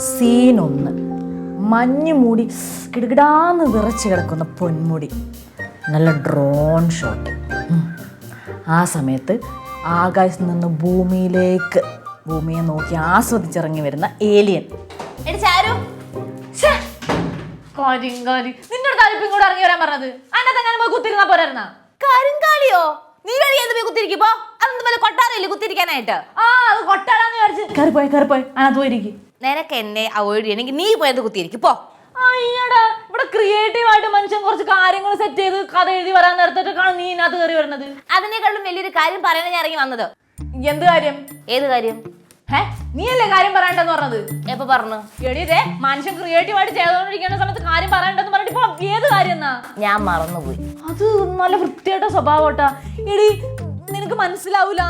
സീനൊന്ന്. മഞ്ഞ് മൂടി കിടുകിടാന്ന് വിറച്ച് കിടക്കുന്ന പൊന്മുടി, നല്ല ഡ്രോൺ ഷോട്ട്. ആ സമയത്ത് ആകാശത്ത് നിന്ന് ഭൂമിയെ നോക്കി ആസ്വദിച്ചിറങ്ങി വരുന്ന ഏലിയൻ. നിന്നോട് കാര്യം ഇങ്ങോട്ട് ഇറങ്ങി വരാൻ പറഞ്ഞത് അതിനകത്ത് പോയി കുത്തിരുന്നാ പോരായിരുന്ന? കരിങ്കാളിയോ? നീ വഴി എന്ത് പോയി കുത്തിരിക്കുമ്പോ? അതൊന്നും വല്ല കൊട്ടാരല്ലേ കുത്തിരിക്കാനായിട്ട്? ആ, അത് കൊട്ടാരാന്ന് വിചാരിച്ച് കയറിപ്പോയി അതിനകത്ത് പോയിരിക്കും. നിനക്ക് എന്നെ അവോയ്ഡ് ചെയ്യണമെങ്കിൽ നീ പോയത് കുത്തിയിരിക്കും പോ. അയ്യടാ, ഇവിടെ ക്രിയേറ്റീവ് ആയിട്ട് മനുഷ്യൻ കുറച്ച് കാര്യങ്ങൾ സെറ്റ് ചെയ്ത് കഥ എഴുതി വരാൻ നേരത്തേക്കാണ് നീ ഇതിനകത്ത് കയറി വരുന്നത്. അതിനേക്കാളും വലിയൊരു കാര്യം പറയാനാണ് ഞാൻ ഇറങ്ങി വന്നത്. എന്ത് കാര്യം? ഏത് കാര്യം? നീ അല്ലേ കാര്യം പറയണ്ടെന്ന് പറഞ്ഞത്? എപ്പൊ പറഞ്ഞു? എടീതേ, മനുഷ്യൻ ക്രിയേറ്റീവ് ആയിട്ട് ചെയ്തോണ്ടിരിക്കുന്ന സമയത്ത് കാര്യം പറയണ്ടെന്ന് പറഞ്ഞിട്ട് ഇപ്പൊ ഏത് കാര്യം എന്നാ? ഞാൻ മറന്നുപോയി. അത് നല്ല വൃത്തിയായിട്ട സ്വഭാവട്ടാ. എടി, നിനക്ക് മനസ്സിലാവൂല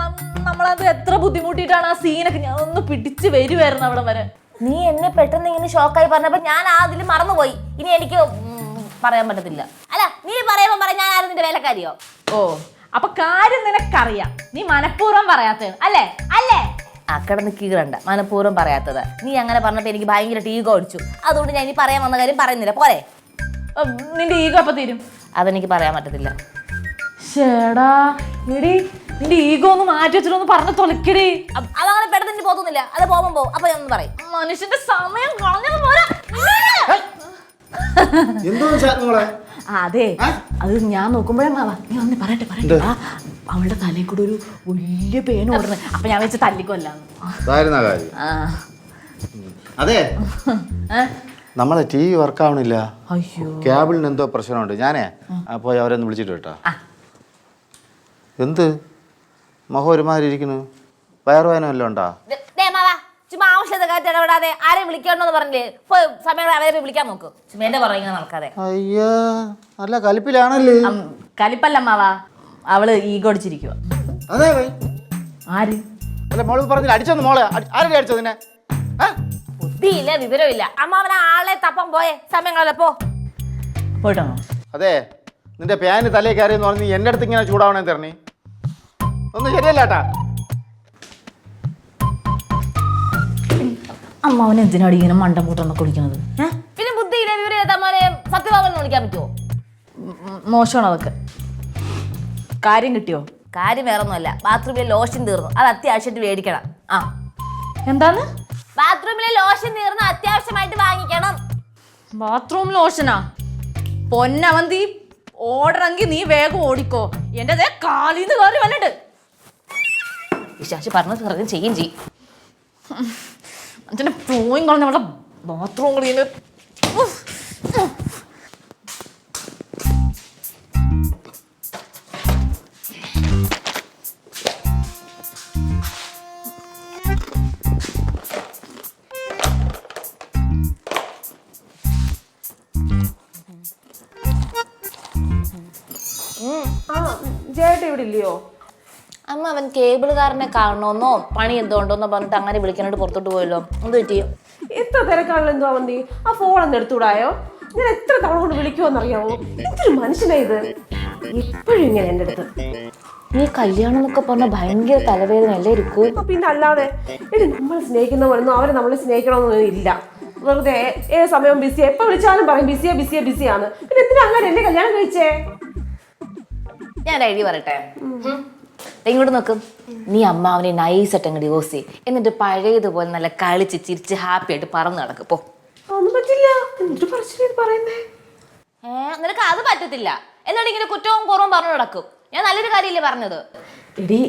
നമ്മളത് എത്ര ബുദ്ധിമുട്ടിയിട്ടാണ് ആ സീനൊക്കെ. ഞാൻ ഒന്ന് പിടിച്ച് വരുമായിരുന്നു അവിടെ വരെ. നീ എന്നെ പെട്ടെന്ന് ഇങ്ങനെ ഷോക്കായി പറഞ്ഞപ്പോ ഞാൻ അതിൽ മറന്നുപോയി. ഇനി എനിക്ക് പറയാൻ പറ്റത്തില്ല. അല്ല, നീ പറയുമ്പോ പറയാം ഞാൻ ആരും നിന്റെ വേലക്കാരിയോ? ഓ, അപ്പൊ കാര്യം നിനക്കറിയാം, നീ മനഃപൂർവ്വം പറയാത്തത് അല്ലേ? അല്ലേ? അക്കടന്ന് കീറണ്ട, മനഃപൂർവ്വം പറയാത്തത്. നീ അങ്ങനെ പറഞ്ഞപ്പോ എനിക്ക് ഭയങ്കര ഈഗോ അടിച്ചു. അതുകൊണ്ട് ഞാൻ ഇനി പറയാൻ വന്ന കാര്യം പറയുന്നില്ല. പോരെ? നിന്റെ ഈഗോ അപ്പൊ തീരും? അതെനിക്ക് പറയാൻ പറ്റത്തില്ല. ചേടാ, എടി, നിന്റെ ഈഗോ ഒന്ന് മാറ്റി വെച്ചിട്ടൊന്ന് പറഞ്ഞു തൊലക്കടി. അതങ്ങനെ പെട്ടെന്ന് എനിക്ക് പോകുന്നില്ല. അത് പോകുമ്പോ അപ്പൊ ഞാൻ ഒന്ന് പറയും. മനുഷ്യന്റെ സമയം കളഞ്ഞത് പോരാ. അതെ, അത് ഞാൻ നോക്കുമ്പോഴേ മാവാ നീ ഒന്ന് പറയട്ടെ. അവളുടെ തലയിൽ കൂടെ ഒരു വലിയ പേന ഓടുന്നത്. അപ്പൊ ഞാൻ വെച്ച് തല്ലിക്കൊല്ലാന്ന്. അതെ, നമ്മളെ ടി വി വർക്ക് ആവണില്ല. അയ്യോ, കേബിളിന് എന്തോ പ്രശ്നമുണ്ട്. ഞാനേ പോയി അവരൊന്ന് വിളിച്ചിട്ട് കേട്ടോ. എന്ത് മുഖം ഒരുമാതിരി ഇരിക്കുന്നു? വയറുവേദന വല്ലതും ഉണ്ടോ? ചുമ്മാ ആവശ്യത്തെ കാറ്റ് ഇടപെടാതെ ആരെയും വിളിക്കണമെന്ന് പറഞ്ഞില്ലേ? സമയം അവരെ വിളിക്കാൻ നോക്ക്. ചുമ്മാ എന്റെ പറയുന്നത് നടക്കാതെ. അയ്യോ, നല്ല കലിപ്പിലാണല്ലേ? കലിപ്പല്ല മാവാ, അവള് ഈഗോ അടിച്ചിരിക്കുക. അതെ, ആര്? അല്ല, മോള് പറഞ്ഞില്ല അടിച്ചോന്ന്. മോളെ ആരല്ലേ അടിച്ചത് നിന്നെ? ബുദ്ധിയില്ല, വിവരമില്ല. അമ്മാവന ആളെ തപ്പം പോയെ. സമയങ്ങളല്ലേ, പോ. പോയിട്ടോ? അതെ, നിന്റെ പ്യാന് തലേ കയറിയെന്ന് പറഞ്ഞ് നീ എൻ്റെ അടുത്ത് ഇങ്ങനെ ചൂടാവണേ തരണി. ഒന്നും ശരിയല്ലാട്ടാ. അമ്മാവൻ എന്തിനാണ് ഇങ്ങനെ മണ്ടം കൂട്ടൊന്നൊക്കെ വിളിക്കുന്നത്? പിന്നെ ബുദ്ധിയില്ല, വിവരമില്ല. അമ്മാവനെ സത്യഭാവൻ വിളിക്കാൻ പറ്റുമോ? മോശമാണ് അതൊക്കെ. കാര്യം കിട്ടിയോ? കാര്യം വേറൊന്നുമല്ല. ബാത്റൂമിലെ ലോഷൻ തീർന്നു. അത് അത്യാവശ്യമായിട്ട് മേടിക്കണം. ആ, എന്താന്ന്? ബാത്റൂമിലെ ലോഷൻ തീർന്നു, അത്യാവശ്യമായിട്ട് വാങ്ങിക്കണം. ബാത്റൂം ലോഷനാ? പൊന്നവന്തി, ഓടണമെങ്കിൽ നീ വേഗം ഓടിക്കോ. എന്റെ കാലിന്ന് കയറി വന്നിട്ട് വിശ്വാസി പറഞ്ഞു ചെയ്യും ചെയ്യും. അതിന്റെ പോയും കളഞ്ഞ നമ്മുടെ ബാത്റൂം കളിയിൽ. ജേട്ട ഇവിടെ ഇല്ലയോ? അമ്മ അവൻ കേബിളുകാരനെ കാണണമെന്നോ പണി എന്തുകൊണ്ടോന്നോ പറഞ്ഞിട്ട് അങ്ങനെ വിളിക്കാനായിട്ട് പുറത്തോട്ട് പോയല്ലോ. എന്ത് പറ്റി? എത്ര തിരക്കാണല്ലോ എന്തോ അവന്തി. ആ ഫോണൊന്ന് എടുത്തുകൂടായോ? ഞാൻ എത്ര തവണ കൊണ്ട് വിളിക്കുമെന്നറിയാവോ? എന്തൊരു മനുഷ്യനാ ഇത്, എപ്പോഴും ഇങ്ങനെ എൻ്റെ അടുത്ത്. നീ കല്യാണം എന്നൊക്കെ പറഞ്ഞ ഭയങ്കര തലവേദന അല്ലേ ഇരിക്കും? പിന്നെ അല്ലാതെ എടി, നമ്മൾ സ്നേഹിക്കുന്ന പോലൊന്നും അവരെ നമ്മളെ സ്നേഹിക്കണമെന്നൊന്നും ഇല്ല. വെറുതെ ഏത് സമയവും ബിസിയാ. എപ്പോൾ വിളിച്ചാലും പറയും ബിസിയാണ്. പിന്നെ എന്തിനാ അങ്ങനെ എന്നെ കല്യാണം കഴിച്ചേ? ഞാൻ എഴുതി പറയട്ടെ, ഇങ്ങോട്ട് നോക്കും. നീ അമ്മാവനെ നൈസായിട്ട് അങ്ങ് ഡിവോഴ്സ് ചെയ്യും. എന്നിട്ട് പഴയതുപോലെ നല്ല കളിച്ച് ചിരിച്ച് ഹാപ്പി ആയിട്ട് പറന്ന് നടക്കും. പോ. ഒന്നും പറ്റില്ല. എന്തൊരു പറച്ചിലാ പറയുന്നേ? നിനക്ക് അത് പറ്റത്തില്ല. എന്നിട്ട് ഇങ്ങനെ കുറ്റവും കുറവും പറഞ്ഞു നടക്കും. ഞാൻ നല്ലൊരു കാര്യമില്ലേ പറഞ്ഞത്? എടി,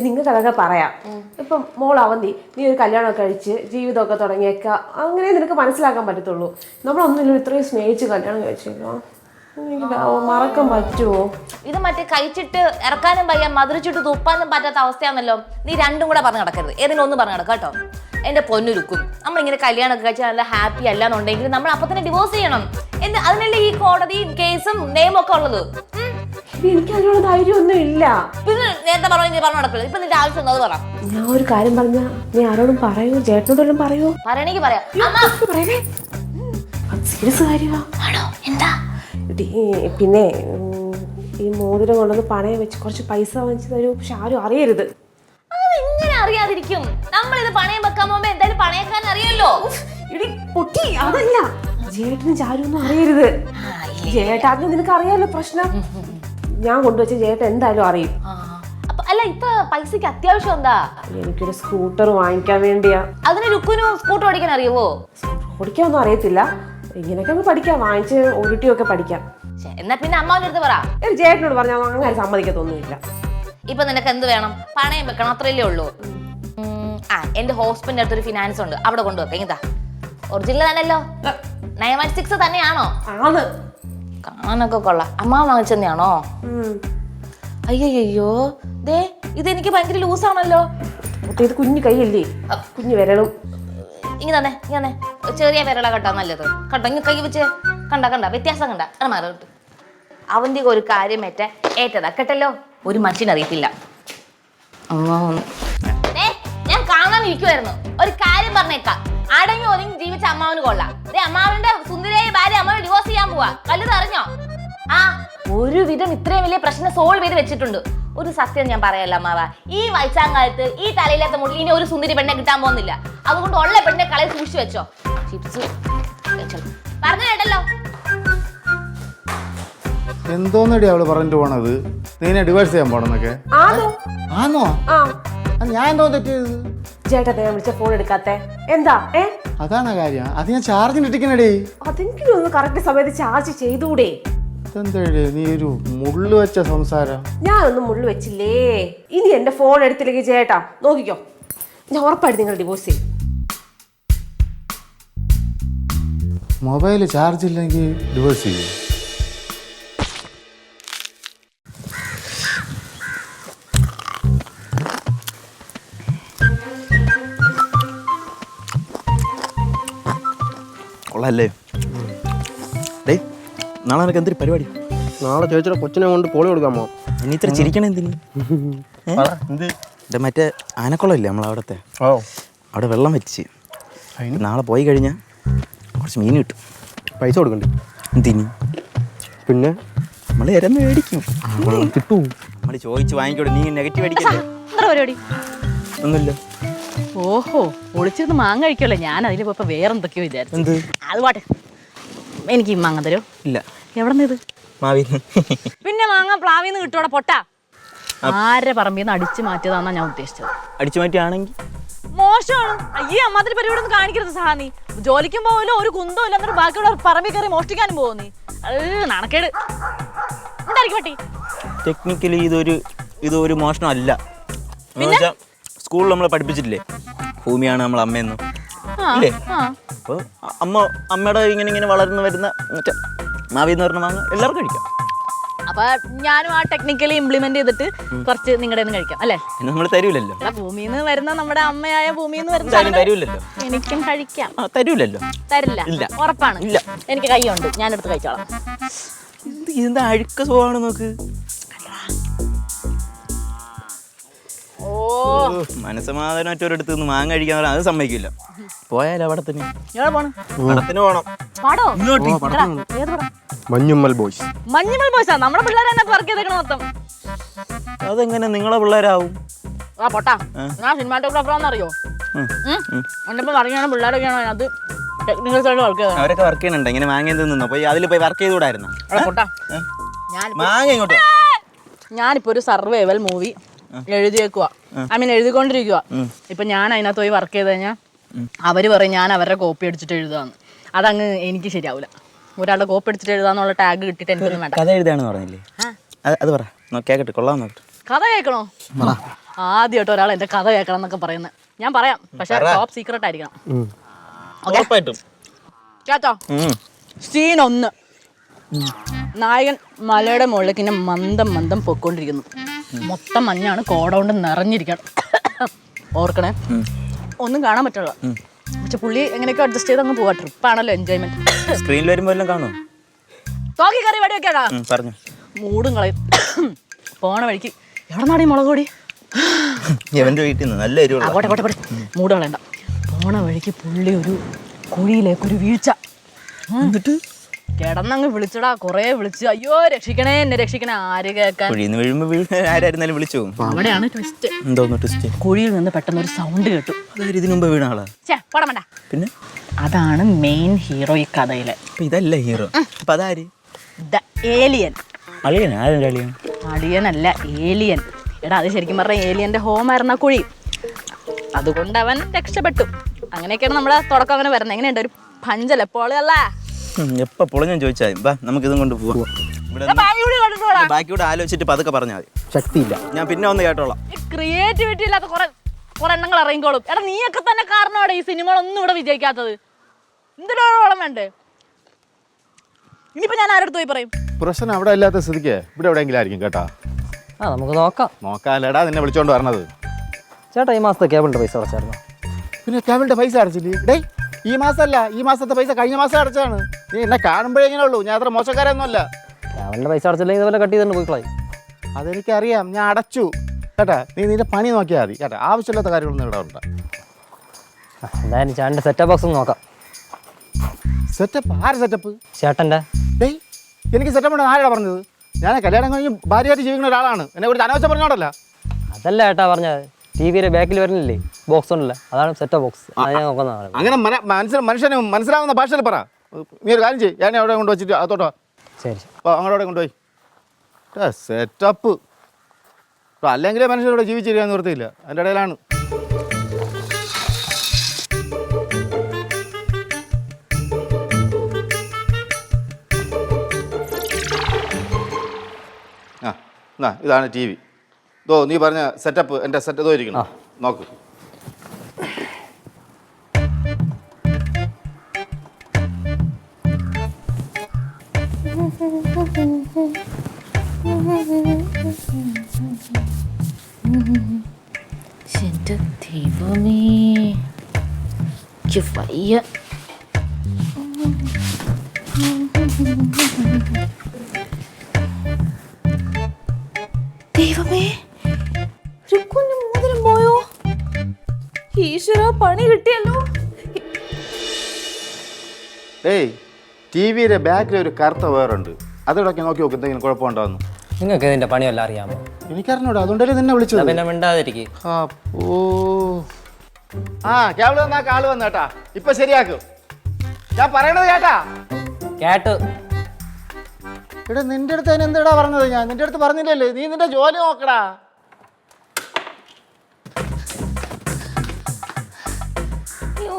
നിങ്ങൾക്ക് അതൊക്കെ പറയാം. ഇപ്പം മോൾ അവന്തി, നീ ഒരു കല്യാണമൊക്കെ കഴിച്ച് ജീവിതമൊക്കെ തുടങ്ങിയേക്ക, അങ്ങനെ നിനക്ക് മനസ്സിലാക്കാൻ പറ്റത്തുള്ളൂ. നമ്മളൊന്നുമില്ല ഇത്രയും സ്നേഹിച്ച് കല്യാണം കഴിച്ചേക്കാം. മറക്കാൻ പറ്റുമോ? ഇത് മറ്റേ കഴിച്ചിട്ട് ഇറക്കാനും വയ്യ, മധുരിച്ചിട്ട് തുപ്പാനും പറ്റാത്ത അവസ്ഥയാണല്ലോ. നീ രണ്ടും കൂടെ പറഞ്ഞു നടക്കരുത്. ഏതെങ്കിലും ഒന്ന് പറഞ്ഞു നടക്കാം കേട്ടോ. എന്റെ പൊന്നുരുക്കും, നമ്മളിങ്ങനെ കല്യാണമൊക്കെ കഴിച്ചാൽ നല്ല ഹാപ്പി അല്ലാന്നുണ്ടെങ്കിൽ നമ്മൾ അപ്പൊ തന്നെ ഡിവോഴ്സ് ചെയ്യണം. അതിനല്ലേ ഈ കോടതി കേസും നിയമം ഒക്കെ ഉള്ളത്. എനിക്ക് അതിനുള്ള ധൈര്യം ഒന്നും ഇല്ല. പിന്നെ നേരത്തെ പറഞ്ഞു നടക്കില്ല. ഇപ്പൊ നിന്റെ ആവശ്യം അത് പറ. ഞാൻ ഒരു കാര്യം പറഞ്ഞ നീ ആരോടും പറയൂ? ചേട്ടനോടും പറയൂ? പറയണെങ്കിൽ പറയാം. സീരിയസ് കാര്യമാ. ആണോ? എന്താ? പിന്നെ ഈ മോതിരം കൊണ്ടൊന്ന് പണയം വെച്ച് കുറച്ച് പൈസ വാങ്ങിച്ചു തരൂ. പക്ഷെ ആരും അറിയരുത്. അതെങ്ങനെയാ അറിയാതിരിക്കും? നമ്മളിത് പണയം വെക്കാൻ പോകുമ്പോ എന്തായാലും പണയക്കാൻ അറിയല്ലോ. എടി പൊട്ടി, അതല്ല ചേട്ടനും ചാരുവൊന്നും അറിയരുത്. ചേട്ടാന്ന് നിനക്ക് അറിയാലോ പ്രശ്നം. ഞാൻ കൊണ്ടുവച്ച ചേട്ടൻ എന്തായാലും അറിയും. അല്ല ഇപ്പൊ പൈസക്ക് അത്യാവശ്യം എന്താ? എനിക്കൊരു സ്കൂട്ടർ വാങ്ങിക്കാൻ വേണ്ടിയാ. അതിന് ലുക്കുനും സ്കൂട്ടർ ഓടിക്കാൻ അറിയുവോ? ഓടിക്കാനൊന്നും അറിയത്തില്ല, ഇങ്ങനെയൊക്കെ അങ്ങ് പഠിക്കാം, വാങ്ങിച്ച് ഉരുട്ടിയൊക്കെ പഠിക്കാം. എന്നാ പിന്നെ അമ്മാവിന്റെ അടുത്ത് പറ. ചേട്ടനോട് പറഞ്ഞാൽ അങ്ങനെ സമ്മതിക്കത്തൊന്നുമില്ല. ഇപ്പൊ നിനക്ക് എന്ത് വേണം? പണയം വെക്കണം, അത്രയല്ലേ ഉള്ളൂ. എന്റെ ഹോസ്പിറ്റലിന്റെ അടുത്തൊരു ഫിനാൻസ് ഉണ്ട്, അവിടെ കൊണ്ടുവെക്കാം. ഇതാ ഒറിജിനൽ തന്നെയല്ലോ, 916 തന്നെയാണോ? ആണ്. കാണാനൊക്കെ കൊള്ളാം. അമ്മാവ് വാങ്ങിച്ചെന്നെയാണോ? അയ്യോ ദേ ഇതെനിക്ക് ഭയങ്കര ലൂസാണല്ലോ. ഇത് കുഞ്ഞു കൈയല്ലേ, കുഞ്ഞു വിരലും. ഇങ്ങനെ തന്നെ ഇങ്ങനെ ചെറിയ വിരള കേട്ടോ നല്ലത് കേട്ടോ. ഇങ്ങനെ കൈ വെച്ച് കണ്ട വ്യത്യാസം കണ്ട മാറിട്ട്. അവന്റെ ഒരു കാര്യം ഏറ്റതാ കേട്ടല്ലോ. ഒരു മനുഷ്യനറിയത്തില്ല. ഞാൻ കാണാനിരിക്കുവായിരുന്നു. ഒരു കാര്യം പറഞ്ഞേക്കാം, അടങ്ങി ഒതുങ്ങി ജീവിച്ച അമ്മാവന് കൊള്ളാം. അമ്മാവിന്റെ സുന്ദരിയായ ഭാര്യ അമ്മാവന് ഡിവോഴ്സ് ചെയ്യാൻ പോവാ. വലുത് അറിഞ്ഞോ? ഒരുവിധം ഇത്രയും വലിയ പ്രശ്നം സോൾവ് ചെയ്ത് വെച്ചിട്ടുണ്ട്. ഒരു സത്യം ഞാൻ പറയല്ല അമ്മാവ, ഈ വയസ്സാങ്കാലത്ത് ഈ തലയില്ലാത്ത മുകളിൽ ഇനി ഒരു സുന്ദരി പെണ്ണെ കിട്ടാൻ പോകുന്നില്ല. അതുകൊണ്ട് ഉള്ള പെണ്ണെ കളയിൽ സൂക്ഷിച്ചു വെച്ചോ. ചിപ്സ് പറഞ്ഞു കേട്ടല്ലോ. എന്തോന്നടി അവള് പറഞ്ഞിട്ട് പോണത്? നീനെ ഡിവോഴ്സ് ചെയ്യാൻ പോണെന്നൊക്കെ? ആണോ? ഞാൻ എന്തോ തെറ്റിയത്? ചേട്ടാ വിളിച്ച ഫോൺ എടുക്കാത്തെ എന്താ? അതാണ് കാര്യം. അത് ഞാൻ ചാർജിന് ഇട്ടിക്കണടി. അതെങ്കിലും ഒന്ന് കറക്റ്റ് സമയത്ത് ചാർജ് ചെയ്തൂടെ? എന്താ നീ ഒരു മുള്ളു വെച്ച സംസാരം? ഞാനൊന്നും മുള്ളു വെച്ചില്ലേ. ഇനി എന്റെ ഫോൺ എടുത്തില്ലെങ്കിൽ ചേട്ടാ നോക്കിക്കോ, ഞാൻ ഉറപ്പായിട്ട് നിങ്ങൾ ഡിവോഴ്സ് ചെയ്യും. മൊബൈൽ ചാർജ് ഇല്ലെങ്കിൽ ഡിവോഴ്സ് ചെയ്യും? കൊള്ളാല്ലേ? ഡേ നാളെ നിനക്ക് എന്തൊരു പരിപാടി? നാളെ ചേച്ചിയുടെ കൊച്ചിനെ കൊണ്ട് പോളി കൊടുക്കാൻ പോകാം. ഇനി ഇത്ര ചിരിക്കണ എന്തിന്? മറ്റേ ആനക്കുളം ഇല്ലേ നമ്മളവിടത്തെ, അവിടെ വെള്ളം വെച്ച് നാളെ പോയി കഴിഞ്ഞാൽ കുറച്ച് മീൻ കിട്ടും. പൈസ കൊടുക്കണ്ടേ? എന്തിന്? പിന്നെ നമ്മൾ ഇരന്ന് മേടിക്കും. കിട്ടൂ. നമ്മൾ ചോദിച്ച് വാങ്ങിക്കോട്ടെ. നീ നെഗറ്റീവ് അടിക്കല്ലേ? എന്താ പരിപാടി? ഒന്നുമില്ല. ഓഹോ, ഒളിച്ചിരുന്ന് മാങ്ങ കഴിക്കുമല്ലോ. ഞാൻ അതിൽ പോയപ്പോ വേറെന്തൊക്കെയോ വിചാരിച്ചു. എന്ത്? അത് പാട്ടെ, എനിക്ക് മാങ്ങ തരോ? ഇല്ല. എവിടെ നിന്ന്? ഇത് മാവിന്ന്. പിന്നെ മാങ്ങ പ്ലാവിന്ന് കിട്ടൂടെ പൊട്ടാ? ആരുടെ പറമ്പിന്ന് അടിച്ചു മാറ്റിയതാന്നാ ഞാൻ ഉദ്ദേശിച്ചത്. അടിച്ചു മാറ്റിയാണെങ്കിൽ മോശമാണ്. അയ്യേ, അമ്മാതിരി പരിപാടി ഒന്നും കാണിക്കരുത് സഹാ. നീ ജോലിക്കും പോവല്ലോ, ഒരു കുന്തോ ഇല്ല, എന്നിട്ട് ബാക്കിയുള്ള പറമ്പിൽ കയറി മോഷ്ടിക്കാനും പോകും നീ. നാണക്കേട്. എന്തായിരിക്കും പറ്റി? ടെക്നിക്കലി ഇതൊരു മോഷണം അല്ല. സ്കൂളിൽ നമ്മളെ പഠിപ്പിച്ചിട്ടില്ലേ, ഭൂമിയാണ് നമ്മൾ അമ്മയെന്ന് ഇല്ലേ? അപ്പോൾ അമ്മയുടെ ഇങ്ങനെ വളർന്നു വരുന്ന മറ്റേ മാവിന്ന് പറഞ്ഞ മാങ്ങ എല്ലാവർക്കും കഴിക്കാം. അപ്പൊ ഞാനും ആ ടെക്നിക്കലി ഇംപ്ലിമെന്റ് ചെയ്തിട്ട് കുറച്ച് നിങ്ങളുടെ കഴിക്കാം അല്ലേ? നമ്മൾ തരൂലല്ലോ. ഭൂമിന്ന് വരുന്ന നമ്മുടെ അമ്മയായ ഭൂമിന്ന് വരുന്ന തരൂലല്ലോ. എനിക്കും കഴിക്കാം. തരൂലല്ലോ. തരില്ല. ഇല്ല. ഉറപ്പാണ്? ഇല്ല. എനിക്ക് കൈയുണ്ട്, ഞാനെടുത്ത് കഴിച്ചോളാം. എന്താ അഴുക്ക സ്വഭാവമാണ് നോക്ക്. മനസ്സമാധാനമായിട്ട് ഒരിടത്ത് നിന്ന് മാങ്ങ കഴിക്കാൻ പറഞ്ഞാൽ അത് സമ്മതിക്കില്ല. പോയാലോ അവിടെ തന്നെ? പടത്തിന് പോണം. മഞ്ഞുമ്മൽ ബോയ്സ്. മഞ്ഞുമ്മൽ ബോയ്സാ? നമ്മുടെ പിള്ളേരെ തന്നെ വർക്ക് ചെയ്തേക്കണ മൊത്തം. അതെങ്ങനെ നിങ്ങളെ പിള്ളേരാവും? ആ പൊട്ടാ, ഞാൻ സിനിമാറ്റോഗ്രാഫറാന്ന് അറിയോ? എന്റെ പറഞ്ഞാണ് പിള്ളേരൊക്കെയാണ് അതിനകത്ത് ടെക്നിക്കൽ സൈഡ് വർക്ക് ചെയ്തത്. അവരൊക്കെ വർക്ക് ചെയ്യുന്നുണ്ട്. ഇങ്ങനെ മാങ്ങ നിന്നോ പോയി അതിൽ പോയി വർക്ക് ചെയ്തുകൂടായിരുന്നു? പൊട്ടാ, മാങ്ങ ഇങ്ങോട്ട്. ഞാനിപ്പോ ഒരു സർവൈവൽ മൂവി എഴുതിയേക്കുക, എഴുതിക്കൊണ്ടിരിക്കുക. ഇപ്പൊ ഞാൻ അതിനകത്ത് പോയി വർക്ക് ചെയ്ത് കഴിഞ്ഞാൽ അവര് പറയും ഞാൻ അവരുടെ കോപ്പി അടിച്ചിട്ട് എഴുതാന്ന്. അതങ്ങ് എനിക്ക് ശരിയാവില്ല. ഒരാളുടെ കോപ്പി അടിച്ചിട്ട് എഴുതാന്നുള്ള ടാഗ് കിട്ടിയിട്ട് എനിക്കൊന്നും വേണ്ട. കഥ എഴുതാണെന്ന് പറഞ്ഞില്ലേ? അത് പറ, കേക്കട്ടെ. കൊള്ളാൻ നോക്കട്ടെ. കഥ കേൾക്കണോ? ആദ്യമായിട്ട് ഒരാൾ എന്റെ കഥ കേൾക്കണം എന്നൊക്കെ പറയുന്നത്. ഞാൻ പറയാം, പക്ഷെ ടോപ്പ് സീക്രട്ട് ആയിരിക്കണം. കേട്ടോ? സീൻ 1. നായകൻ മലയുടെ മുകളിലേക്ക് ഇങ്ങനെ മന്ദം പൊയ്ക്കൊണ്ടിരിക്കുന്നു. മൊത്തം മഞ്ഞാണ്, കോട കൊണ്ട് നിറഞ്ഞിരിക്കണം. ഓർക്കണേ, ഒന്നും കാണാൻ പറ്റുള്ള. പക്ഷെ പുള്ളി എങ്ങനെയൊക്കെ അഡ്ജസ്റ്റ് ചെയ്ത് അങ്ങ് പോവാ. ട്രിപ്പാണല്ലോ, എൻജോയ്മെന്റ്. സ്ക്രീനിൽ വരുമ്പോ എല്ലാം കാണുമോ? തോക്കി കറി വടിയൊക്കെയാടാ. പറഞ്ഞു മൂടും കളയും. പോണ വഴിക്ക് എവിടെ നാടി മുളക് പൊടി? എവന്റെ വീട്ടിൽ നിന്ന് നല്ല എരിവുള്ള. പോട്ടെ, മൂട് കളയണ്ട. പോണ വഴിക്ക് പുള്ളി ഒരു കുഴിയിലേക്ക് ഒരു വീഴ്ച. എന്നിട്ട് കിടന്നങ്ങ് വിളിച്ചടാ, കൊറേ വിളിച്ച്, അയ്യോ രക്ഷിക്കണേ എന്നെ രക്ഷിക്കണേ, ആര് കേൾക്കാൻ. കുഴിന്ന് വീഴുമ്പോ ആരായിരുന്നാലും വിളിച്ചു പോകും. അവിടെയാണ് ട്വിസ്റ്റ്. എന്തോന്നു ട്വിസ്റ്റ്? കുഴിയിൽ നിന്ന് പെട്ടെന്ന് ഒരു സൗണ്ട് കേട്ടു. അതായത് ഇതിനു മുമ്പ് വീണ ആളാ? പടമണ്ട. പിന്നെ അതാണ് മെയിൻ ഹീറോ ഈ കഥയിലെ. അപ്പൊ ഇതല്ല ഹീറോ. അപ്പൊ അതാര്? The alien. അളിയൻ? ആരുടെ അളിയൻ? അളിയനല്ല, ഏലിയൻ. എടാ അത് ശരിക്കും പറഞ്ഞ ഏലിയന്റെ ഹോമായിരുന്ന കുഴി. അതുകൊണ്ട് അവൻ രക്ഷപ്പെട്ടു. അങ്ങനെയൊക്കെയാണ് നമ്മുടെ തുടക്കം അങ്ങനെ വരുന്നത്. എങ്ങനെയുണ്ട് ഒരു പഞ്ചല പോളല്ല? എപ്പോ പൊളഞ്ഞാൻ ചോദിച്ചാൽ ബാ നമുക്ക് ഇതും കൊണ്ട് പോവാം. ബാക്കിയോട് ആലോചിച്ചിട്ട് പതുക്കെ പറഞ്ഞാൽ മതി. ശക്തിയില്ല. ഞാൻ പിന്നെ ഒന്ന് കേട്ടോളാം. ക്രിയേറ്റിവിറ്റി ഇല്ലാത്ത കുറെ എണ്ണങ്ങൾ ഇറങ്ങിക്കോളും. എടാ നീയൊക്കെ തന്നെ കാരണമാണ് ഈ സിനിമകളൊന്നും ഇവിടെ വിജയിക്കാത്തത്. എന്തിനോളം വേണ്ടേ? ഇനിയിപ്പോ ഞാൻ ആരുടെ പോയി പറയും? പ്രശ്നം അവിടെ ഇല്ലാത്ത സ്ഥിതിക്ക് ഇവിടെ എവിടെയെങ്കിലും ആയിരിക്കും കേട്ടാ. നമുക്ക് നോക്കാം. നോക്കാലടാ നിന്നെ വിളിച്ചോണ്ട് പറഞ്ഞത്. ചേട്ടാ ഈ മാസത്തെ കേബിളിന്റെ പൈസ അടച്ചായിരുന്നു? പിന്നെ കേബിളിന്റെ പൈസ അടച്ചില്ലേ? ഡേ ഈ മാസമല്ല, ഈ മാസത്തെ പൈസ കഴിഞ്ഞ മാസം അടച്ചാണ്. നീ എന്നെ കാണുമ്പോഴേ ഇങ്ങനെ ഉള്ളൂ. ഞാൻ അത്ര മോശക്കാരൊന്നുമല്ല. കേബിളിന്റെ പൈസ അടച്ചില്ലെങ്കിൽ ഇതുപോലെ കട്ട് ചെയ്തിട്ട് പോയിക്കളായി. അതെനിക്കറിയാം, ഞാൻ അടച്ചു കേട്ടാ. നീ നിന്റെ പണി നോക്കിയാൽ മതി കേട്ടാ. ആവശ്യമില്ലാത്ത കാര്യങ്ങളൊന്നും ഇവിടെ ഉണ്ട്. എന്തായാലും ചേട്ടൻ്റെ സെറ്റപ്പ് ബോക്സ് നോക്കാം. സെറ്റപ്പ്? ആര് സെറ്റപ്പ്? ചേട്ടൻ്റെ. ഡേയ് എനിക്ക് സെറ്റപ്പ് ഉണ്ട് ആരാ പറഞ്ഞത്? ഞാൻ കല്യാണം കഴിഞ്ഞ് ഭാര്യയായിട്ട് ജീവിക്കുന്ന ഒരാളാണ്. എന്നെ കുറിച്ച് അനാവശ്യം പറഞ്ഞോണ്ടല്ല. അതല്ല ഏട്ടാ പറഞ്ഞത്, ടി വിയുടെ ബാക്കിൽ വരുന്നില്ലേ ബോക്സ് ഉണ്ടല്ലോ, അതാണ് സെറ്റപ്പ് ബോക്സ്. അത് ഞാൻ നോക്കുന്നതാണ്. അങ്ങനെ മനുഷ്യന് മനസ്സിലാവുന്ന ഭാഷയിൽ പറ. നീ ഒരു കാര്യം ചെയ്യും, ഞാൻ അവിടെ കൊണ്ട് വെച്ചിട്ട് അതോട്ടോ. ശരി അങ്ങോട്ടവിടെ കൊണ്ടുപോയി സെറ്റപ്പ്. അല്ലെങ്കിലേ മനുഷ്യരോട് ജീവിച്ചിരിക്കാൻ നിർത്തിയില്ല. അതിൻ്റെ ഇടയിലാണ്. ആ ഇതാണ് ടി വി. ഇതോ നീ പറഞ്ഞ സെറ്റപ്പ് എൻ്റെ സെറ്റ് ഇതോ ഇരിക്കണം. നോക്ക്. എന്റെ ദൈവമേ, വയ്യ. ദൈവമേ, ഒരു കുഞ്ഞു മോതിരം പോയോ? ഈശ്വര, പണി കിട്ടിയല്ലോ. ഏയ് ടി വിയുടെ ബാക്കിൽ ഒരു കറുത്ത വേറുണ്ട്. അതിടയ്ക്ക് നോക്കി നോക്ക് എന്തെങ്കിലും കുഴപ്പമുണ്ടോന്ന്. നിങ്ങൾക്ക് ഇതിന്റെ പണിയല്ല അറിയാമോ? എനിക്കറിഞ്ഞൂടാ, അതുകൊണ്ടല്ലേ നിന്നെ വിളിച്ചത്. പിന്നെ മിണ്ടാതിരിക്കും. കേബിൾ വന്നാ കാള് വന്നേട്ടാ. ഇപ്പൊ ശരിയാക്കും. ഞാൻ പറയണത് കേട്ടാ? കേട്ടു. എടാ നിന്റെ അടുത്ത് അതിന് എന്താടാ പറഞ്ഞത്? ഞാൻ നിന്റെ അടുത്ത് പറഞ്ഞില്ലല്ലേ. നീ നിന്റെ ജോലി നോക്കടാ. അയ്യോ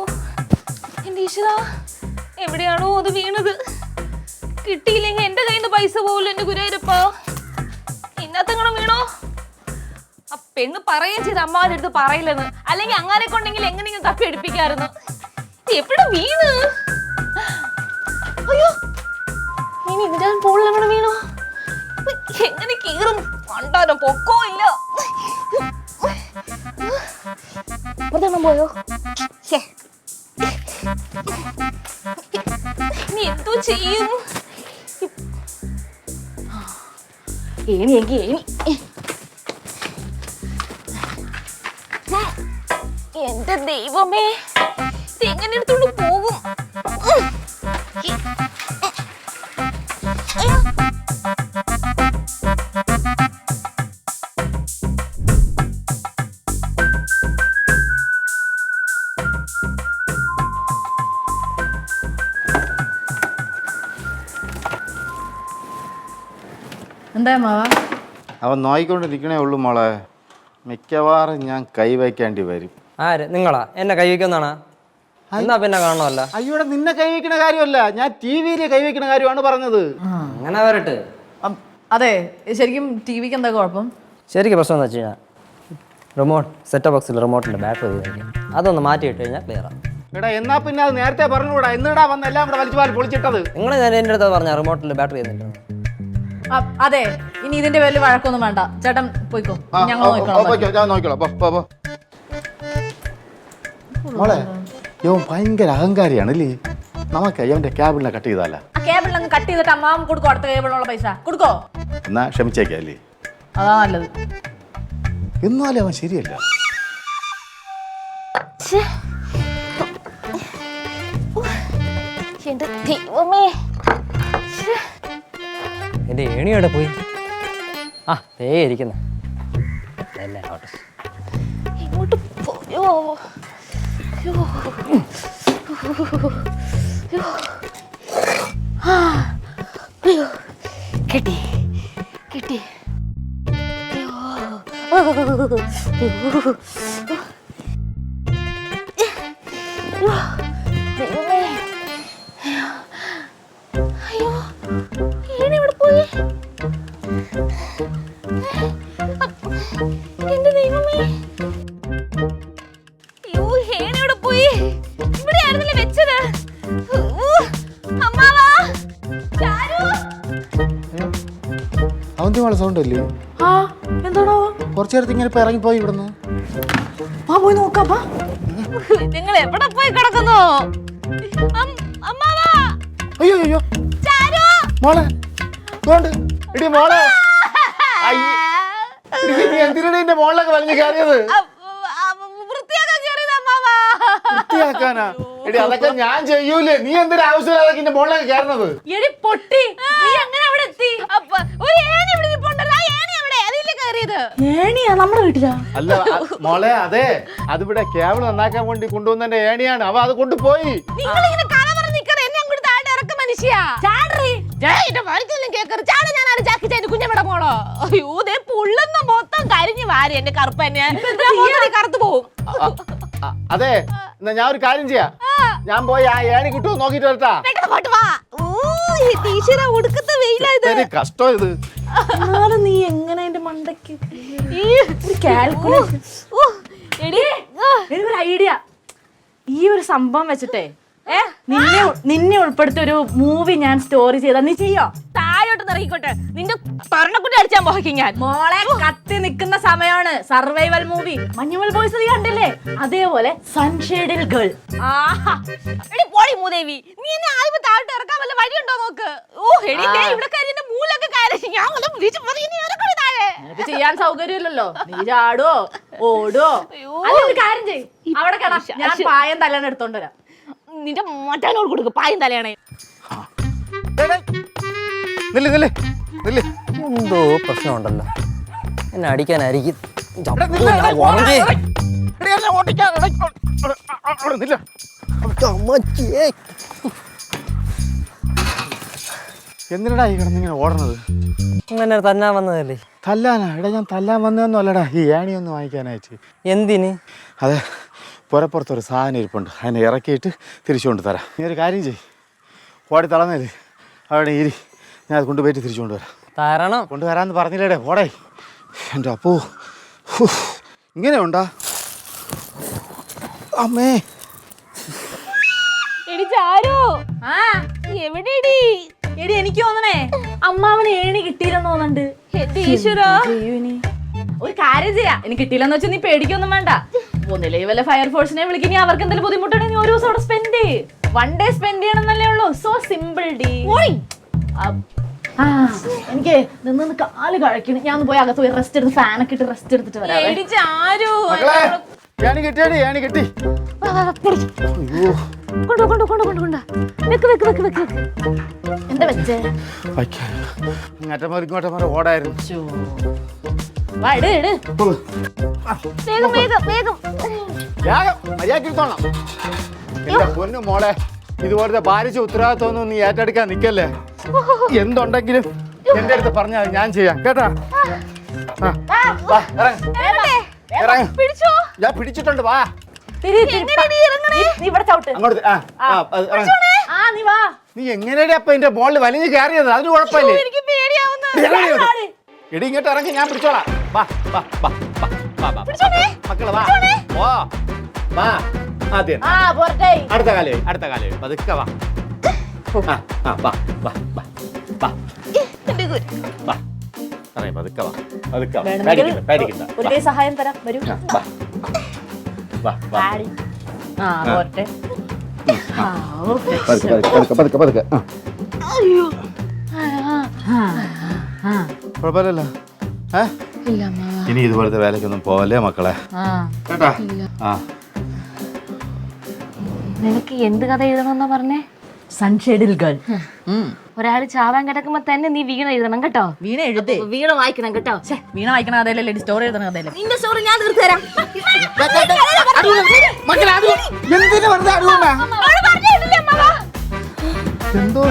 എന്റെ ഈശ്വര, എവിടെയാണോ അത് വീണത്? കിട്ടിയില്ലെങ്കിൽ എന്റെ കയ്യിൽ നിന്ന് പൈസ പോകില്ല എന്റെ ഗുരുവായൂരപ്പാ. ഇന്നത്തെങ്ങനെ വീണോ? ആ പെണ്ണ് പറയുകയും ചെയ്ത് അമ്മാവൻ്റെ അടുത്ത് പറയില്ലെന്ന്. അല്ലെങ്കിൽ അങ്ങനെ കൊണ്ടെങ്കിൽ എങ്ങനെയെങ്കിലും തപ്പി എടുപ്പിക്കായിരുന്നു. എവിടെ വീണ്? അയ്യോ ഇനി ഇതിന്റെ പോളിൽ എങ്ങനെ വീണോ? എങ്ങനെ കീറും? കണ്ടാലോ പൊക്കോ ഇല്ല. പോയോ? നീ എന്തോ ചെയ്യും? ഏണിയെങ്കിൽ ഏണി. എന്റെ ദൈവമേ, ഇത് എങ്ങനെ എടുത്തോണ്ട് പോകും? എന്താ മാവ? അവൻ നോയിക്കൊണ്ടിരിക്കണേ ഉള്ളൂ മോളെ. മിക്കവാറും ഞാൻ കൈവയ്ക്കേണ്ടി വരും. ആര്? നിങ്ങളാ എന്നെ കൈവയ്ക്കുന്നതാണാ? എന്നാ പിന്നെ കാണണമല്ല. അയ്യോടെ നിന്നെ കൈവയ്ക്കണ കാര്യമല്ല, ഞാൻ ടി വിയിൽ കൈവയ്ക്കണ കാര്യമാണ് പറഞ്ഞത്. അങ്ങനെ വരട്ടെ. അതെ, ശരിക്കും ടി വിക്ക് എന്താ കുഴപ്പം? ശരിക്കും പ്രശ്നം എന്ന് വെച്ച് കഴിഞ്ഞാൽ റിമോട്ട് സെറ്റപ്പ് ബോക്സിൽ റിമോട്ടിൻ്റെ ബാറ്ററി അതൊന്ന് മാറ്റിയിട്ട് കഴിഞ്ഞാൽ ക്ലിയർ ആണ്. എടാ എന്നാ പിന്നെ അത് നേരത്തെ പറഞ്ഞുകൂടാ. എന്നിടാ വന്ന് എല്ലാം കൂടെ വലിച്ചു പാൽ പൊളിച്ചിട്ടത്. നിങ്ങൾ ഞാൻ എൻ്റെ അടുത്ത് പറഞ്ഞ റിമോട്ടിൽ ബാറ്ററി ചെയ്യുന്നില്ല. അതെ, ഇനി ഇതിന്റെ പേരിൽ വഴക്കൊന്നും വേണ്ട. ചേട്ടൻ പോയിക്കോ, ഞങ്ങൾ ഞാൻ നോക്കിക്കോളാം. മോളെ ഇവൻ ഭയങ്കര അഹങ്കാരിയാണ് അല്ലേ? നമുക്ക് അവന്റെ കേബിളിനെ കട്ട് ചെയ്താല. കേബിൾ അങ്ങ് കട്ട് ചെയ്തിട്ട് അമ്മാവും കൊടുക്കോ? അടുത്ത കേബിളിനുള്ള പൈസ കൊടുക്കോ? എന്നാ ക്ഷമിച്ചേക്കല്ലേ? അതാ നല്ലത്. എന്നാലും അവൻ ശരിയല്ല. എന്റെ ദൈവമേ, എൻ്റെ ഏണിയോടെ പോയി. ആ ദേ ഇരിക്കുന്നു. അല്ല ഓട്ടെ. ഇങ്ങോട്ട് പോയോ? അയ്യോ. അയ്യോ. ആ. അയ്യോ. കിട്ടി കിട്ടി. അയ്യോ. ദൈവമേ. അയ്യോ. ഏണി എവിടെ പോയി? എന്റെ ദൈവമേ. അയ്യോ, ഏണി എവിടെ പോയി? ഇവിടെ ആയിരുന്നല്ലേ വെച്ചത്. അമ്മാവാ. ചാരു. അവന്തി മോളെ സൗണ്ട് അല്ലേ? ആ എന്താണോ? കുറച്ചു നേരത്തെ ഇങ്ങനെ ഇപ്പൊ ഇറങ്ങിപ്പോയി ഇവിടുന്ന്. ആ പോയി നോക്കാം. നിങ്ങൾ എവിടെ പോയി കിടക്കുന്നു? അമ്മാവാ. അയ്യോ അയ്യോ ചാരു. മോളെ ഇതുകൊണ്ട് ഇടി മോളെ. നീ എന്തിനാണ് എന്റെ മോളിലൊക്കെ വലിഞ്ഞു കയറിയത്? വൃത്തിയാക്കാൻ കയറിയത് അമ്മാവാ. വൃത്തിയാക്കാനാ? എടി അതൊക്കെ ഞാൻ ചെയ്യൂലേ, നീ എന്തിനാ ആവശ്യമില്ലാതെ എന്റെ മോളിലൊക്കെ കയറുന്നത്? എടി പൊട്ടി, നീ എങ്ങനെ അവിടെ എത്തി? ഒരു ഏണി ഇവിടെ നിൽപ്പുണ്ടല്ലോ. ആ ഏണി എവിടെ? അതില്ലേ കയറിയത്? ഏണിയാ നമ്മുടെ വീട്ടിലാ? അല്ല മോളെ, അതെ അതിവിടെ കേബിൾ നന്നാക്കാൻ വേണ്ടി കൊണ്ടുവന്നെ ഏണിയാണ്. അവ അത് കൊണ്ടുപോയി. നിങ്ങൾ ഇങ്ങനെ കഥ പറഞ്ഞ് നിൽക്കാതെ എന്നെ അങ്ങോട്ട് താഴെ ഇറക്ക മനുഷ്യ. ചാടറി. എന്റെ മരിച്ചെല്ലാം കേക്കറി. ചാട ഞാൻ ആര് ചാക്കി ചാടി കുഞ്ഞമ്മടെ മോളോ. അയ്യോ ദേ പുള്ളുന്ന മൊത്തം കരിഞ്ഞു വാരി എന്റെ കറുപ്പ് തന്നെ. കറുത്തു പോവും. അതെ എന്നാ ഞാൻ ഒരു കാര്യം ചെയ്യാം. ഞാൻ പോയി ആ ഏണി കിട്ടുമോ നോക്കിട്ട് വരട്ടാ. ഒടുക്കത്തെ വെയിലായത്. കഷ്ടം ഇത്. നീ എങ്ങനെ എന്റെ മണ്ടയ്ക്ക് എനിക്കൊരു ഐഡിയ. ഈ ഒരു സംഭവം വെച്ചിട്ടേ നിന്നെ ഉൾപ്പെടുത്തി ഒരു മൂവി ഞാൻ സ്റ്റോറി ചെയ്താ നീ ചെയ്യോ? താഴോട്ട് ഇറങ്ങിക്കോട്ടെ. നിന്റെ തരണക്കുട്ടി അടിച്ചാൻ പോഹിക്കും ഞാൻ. മോളെ കത്തി നിൽക്കുന്ന സമയമാണ്. സർവൈവൽ മൂവി മഞ്ഞുമൽ ബോയ്സ് നീ കണ്ടില്ലേ? അതേപോലെ സൺഷെയ്ഡിൽ ഗേൾ. എടി പോടി മൂദേവി. നീ എന്നെ ആദ്യം താഴോട്ട് ഇറക്കാൻ വല്ല വഴിയുണ്ടോ നോക്ക്. ഓ എടി ഇവിടെ കരിന്റെ മൂലൊക്കെ കയറി ഞാൻ താഴെ. നിനക്ക് ചെയ്യാൻ സൗകര്യമില്ലല്ലോ. നീ ചാടുവോ ഓടുവോ? അതൊരു കാര്യം ചെയ്യും. അവിടെ കേടാ, ഞാൻ പായം തലേന്ന് എടുത്തോണ്ട് വരാം. നിന്റെ മറ്റാനോട് കൊടുക്കും പായം തലയാണേ. എന്തോ പ്രശ്നമുണ്ടല്ലോ. എന്നെ അടിക്കാനായിരിക്കും. എന്തിനാ ഈ കിടന്നിങ്ങനെ ഓടണത്? അങ്ങനെ തന്നാൻ വന്നതല്ലേ. തല്ലാനാ? എടാ ഞാൻ തല്ലാൻ വന്നതൊന്നും അല്ലടാ, ഈ ഏണി ഒന്ന് വാങ്ങിക്കാനായിട്ട്. എന്തിന്? അതെ, പുറപ്പുറത്തൊരു സാധനം ഇരിപ്പുണ്ട്, അതിനെ ഇറക്കിയിട്ട് തിരിച്ചു കൊണ്ട് തരാം. നീ ഒരു കാര്യം ചെയ്യ്, ഓടി തളർന്നേല് അവിടെ ഇരി, ഞാൻ അത് കൊണ്ടുപോയിട്ട് തിരിച്ചു കൊണ്ടുവരാം. തരണം. കൊണ്ടുവരാമെന്ന് പറഞ്ഞില്ലേടേ, ഓടേ. എൻ്റെ അപ്പോ ഇങ്ങനെ ഉണ്ടാ അമ്മേ. എടി ചാരു. എവിടെടി? എടി എനിക്ക് തോന്നണേ അമ്മാവന് ഏണി കിട്ടിയില്ലെന്ന് തോന്നുന്നുണ്ട്. എന്റെ ഈശ്വരാ. ഒരു കാര്യം ചെയ്യാം, എനിക്ക് കിട്ടിയില്ലെന്ന് വെച്ചാൽ നീ പേടിക്കൊന്നും വേണ്ട. ഒന്നില്ലേ വല്ല ഫയർഫോഴ്സിനെ വിളിക്കുന്ന അവർക്ക് എന്തെങ്കിലും ബുദ്ധിമുട്ടുണ്ടെങ്കിൽ നീ ഒരു ദിവസം അവിടെ സ്പെൻഡ് ചെയ്യ്. 1 day സ്പെൻഡ് ചെയ്യണമെന്നല്ലേ ഉള്ളൂ. So simple D. എനിക്ക് നിന്ന് കാല് കഴിക്കണം. ഞാൻ പോയി അകത്ത് പോയി റെസ്റ്റ് എടുത്ത് ഫാനൊക്കെ ഇട്ട് റെസ്റ്റ് എടുത്തിട്ട് വരാം. എടി ചാരു. ഏണി കിട്ടിയടി, ഏണി കിട്ടി. എന്താ വെച്ചേ? ഇങ്ങോട്ടമാരെ ഓടായിരുന്നു. മര്യാദക്കിരുത്തോണം. എന്റെ പൊന്നു മോളെ, ഇതുപോലത്തെ ഭാരിച്ച ഉത്തരവാദിത്വമൊന്നും നീ ഏറ്റെടുക്കാൻ നിക്കല്ലേ. എന്തുണ്ടെങ്കിലും എന്റെ അടുത്ത് പറഞ്ഞാൽ ഞാൻ ചെയ്യാം കേട്ടാ. ഞാൻ പിടിച്ചിട്ടുണ്ട്, വാ. നീ എങ്ങനെയാ അപ്പൊ എന്റെ മോളിൽ വലിഞ്ഞു കയറിയത്? അതിന് കുഴപ്പമില്ലേ? എടി ഇങ്ങോട്ട് ഇറങ്ങി, ഞാൻ പിടിച്ചോളാം. വാ വാ വാ മക്കളെ വാ. ഓ വാ. ആദ്യം അടുത്ത കാലേ, അടുത്ത കാലേ പതുക്കെ വാ. വാ വാ വാ വാ വാ. പതുക്കെ വാ, പതുക്കെ വാ. പേടിക്കണ്ട. ഒരു കൈ സഹായം തരാം, വരൂ. വാ വാ. പോരട്ടെ. പതുക്കെ പതുക്കെ. കുഴപ്പമില്ലല്ലോ. ഇനി ഇതുപോലത്തെ വേലക്കൊന്നും പോവല്ലേ മക്കളെ, കേട്ടാ? നിനക്ക് എന്ത് കഥ എഴുതണമെന്നാ പറഞ്ഞേ? സൺഷെയ്ഡിൽ ഗേൾ. ഒരാൾ ചാവാൻ കിടക്കുമ്പോ തന്നെ നീ വീണ എഴുതണം കേട്ടോ. വീണ എഴുതേ. വീണ വായിക്കണം കേട്ടോ. വീണ വായിക്കണ കഥയിലല്ലേ സ്റ്റോറി എഴുതണ കഥയില്ലേ? നിന്റെ സ്റ്റോറി ഞാൻ തീർത്തുതരാം. എന്തിനു വെറുതെ അടുവ അവള് പറഞ്ഞിട്ടില്ലേ അമ്മ? എന്തോ